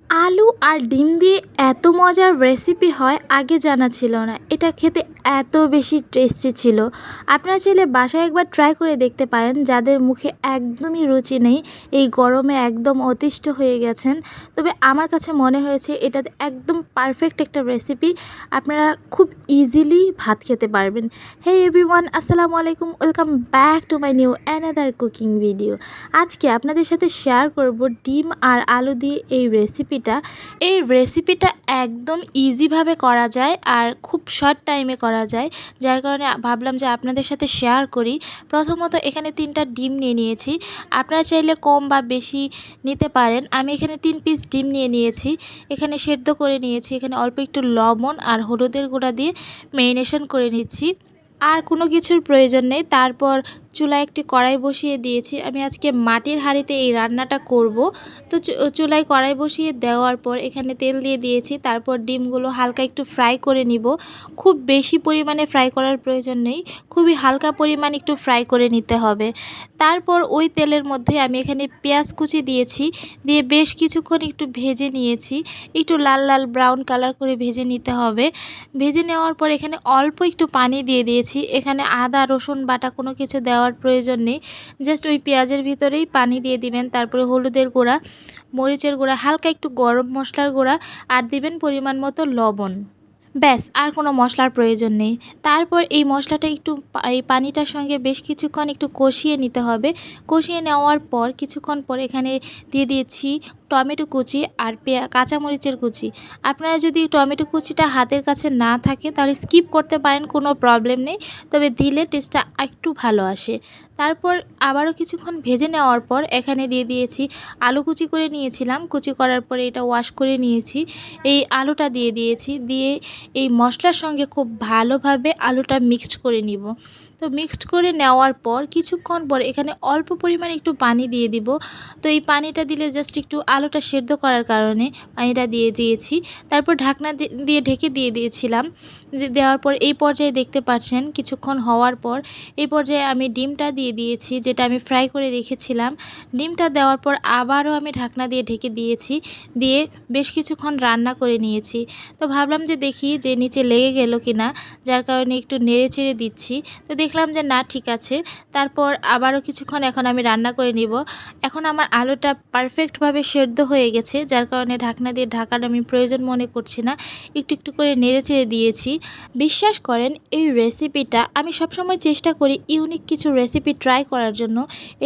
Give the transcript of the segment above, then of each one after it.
আলু আর ডিম দিয়ে এত মজার রেসিপি হয় আগে জানা ছিল না। এটা খেতে এত বেশি টেস্টি ছিল। আপনারা চাইলে বাসায় একবার ট্রাই করে দেখতে পারেন, যাদের মুখে একদমই রুচি নেই, এই গরমে একদম অতিষ্ঠ হয়ে গেছেন। তবে আমার কাছে মনে হয়েছে এটা একদম পারফেক্ট একটা রেসিপি। আপনারা খুব ইজিলি ভাত খেতে পারবেন। হে এভরিওয়ান, আসসালামু আলাইকুম, welcome back to my new another cooking video. আজকে আপনাদের সাথে শেয়ার করব ডিম আর আলু দিয়ে এই রেসিপিটা একদম ইজিভাবে করা যায় আর খুব শর্ট টাইমে করা যায়, যার কারণে ভাবলাম যে আপনাদের সাথে শেয়ার করি। প্রথমত এখানে 3টা ডিম নিয়ে নিয়েছি। আপনারা চাইলে কম বা বেশি নিতে পারেন। আমি এখানে 3 পিস ডিম নিয়েছি। এখানে সেদ্ধ করে নিয়েছি। এখানে অল্প একটু লবণ আর হলুদের গুঁড়া দিয়ে ম্যারিনেশন করে নিচ্ছি। আর কোনো কিছুর প্রয়োজন নেই। তারপর চুলায় একটি কড়াই বসিয়ে দিয়েছি। আমি আজকে মাটির হাঁড়িতে এই রান্নাটা করব। তো চুলায় কড়াই বসিয়ে দেওয়ার পর এখানে তেল দিয়ে দিয়েছি। তারপর ডিমগুলো হালকা একটু ফ্রাই করে নিব। খুব বেশি পরিমাণে ফ্রাই করার প্রয়োজন নেই, খুবই হালকা পরিমাণ একটু ফ্রাই করে নিতে হবে। তারপর ওই তেলের মধ্যে আমি এখানে পেঁয়াজ কুচি দিয়েছি, দিয়ে বেশ কিছুক্ষণ একটু ভেজে নিয়েছি। একটু লাল লাল ব্রাউন কালার করে ভেজে নিতে হবে। ভেজে নেওয়ার পর এখানে অল্প একটু পানি দিয়ে দিয়েছি। এখানে আদা রসুন বাটা কোনো কিছু দেওয়ার প্রয়োজন নেই, জাস্ট ওই পেঁয়াজের ভিতরেই পানি দিয়ে দিবেন। তারপরে হলুদের গুঁড়া, মরিচের গুঁড়া, হালকা একটু গরম মশলার গুঁড়া আর দিবেন পরিমাণ মতো লবণ। ব্যাস, আর কোনো মশলার প্রয়োজন নেই। তারপর এই মশলাটা একটু এই পানিটার সঙ্গে বেশ কিছুক্ষণ একটু কষিয়ে নিতে হবে। কষিয়ে নেওয়ার পর কিছুক্ষণ পর এখানে দিয়ে দিয়েছি টমেটো কুচি আর কাঁচামরিচের কুচি। আপনারা যদি টমেটো কুচিটা হাতের কাছে না থাকে তাহলে স্কিপ করতে পারেন, কোনো প্রবলেম নেই, তবে দিলে টেস্টটা একটু ভালো আসে। তারপর আবারও কিছুক্ষণ ভেজে নেওয়ার পর এখানে দিয়ে দিয়েছি আলু কুচি করে নিয়েছিলাম। কুচি করার পরে এটা ওয়াশ করে নিয়েছি। এই আলুটা দিয়ে দিয়েছি। দিয়ে এই মশলার সঙ্গে খুব ভালোভাবে আলুটা মিক্সড করে নিব। তো মিক্সড করে নেওয়ার পর কিছুক্ষণ পর এখানে অল্প পরিমাণে একটু পানি দিয়ে দিব। তো এই পানিটা দিলে জাস্ট একটু আলুটা সেদ্ধ করার কারণে পানিটা দিয়ে দিয়েছি। তারপর ঢাকনা দিয়ে ঢেকে দিয়ে দিয়েছিলাম। দেওয়ার পর এই পর্যায়ে দেখতে পাচ্ছেন কিছুক্ষণ হওয়ার পর এই পর্যায়ে আমি ডিমটা দিয়ে দিয়েছি, যেটা আমি ফ্রাই করে রেখেছিলাম। ডিমটা দেওয়ার পর আবারও আমি ঢাকনা দিয়ে ঢেকে দিয়েছি। দিয়ে বেশ কিছুক্ষণ রান্না করে নিয়েছি। তো ভাবলাম যে দেখি যে নিচে লেগে গেল কিনা, যার কারণে একটু নেড়ে চেড়ে দিচ্ছি। তো দেখলাম যে না, ঠিক আছে। তারপর আবারও কিছুক্ষণ এখন আমি রান্না করে নিব। এখন আমার আলুটা পারফেক্টভাবে সেদ্ধ হয়ে গেছে, যার কারণে ঢাকনা দিয়ে ঢাকার আমি প্রয়োজন মনে করছি না। একটু একটু করে নেড়ে চেড়ে দিয়েছি। বিশ্বাস করেন, এই রেসিপিটা আমি সবসময় চেষ্টা করি ইউনিক কিছু রেসিপি ট্রাই করার জন্য।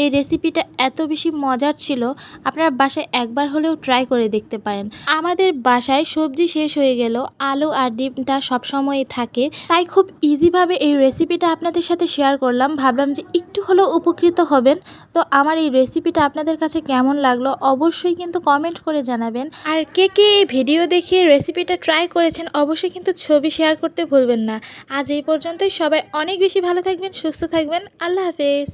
এই রেসিপিটা এত বেশি মজার ছিল, আপনারা বাসায় একবার হলেও ট্রাই করে দেখতে পারেন। আমাদের বাসায় সবজি শেষ হয়ে গেল, আলু আর ডিমটা সবসময়ই থাকে, তাই খুব ইজিভাবে এই রেসিপিটা আপনাদের সাথে শেয়ার করলাম। ভাবলাম যে একটু হলেও উপকৃত হবেন। তো আমার এই রেসিপিটা আপনাদের কাছে কেমন লাগলো অবশ্যই কিন্তু কমেন্ট করে জানাবেন। আর কে কে এই ভিডিও দেখে রেসিপিটা ট্রাই করেছেন অবশ্যই কিন্তু ছবি শেয়ার করতে ভুলবেন না। আজ এই পর্যন্তই। সবাই অনেক বেশি ভালো থাকবেন, সুস্থ থাকবেন। আল্লাহ হাফেজ।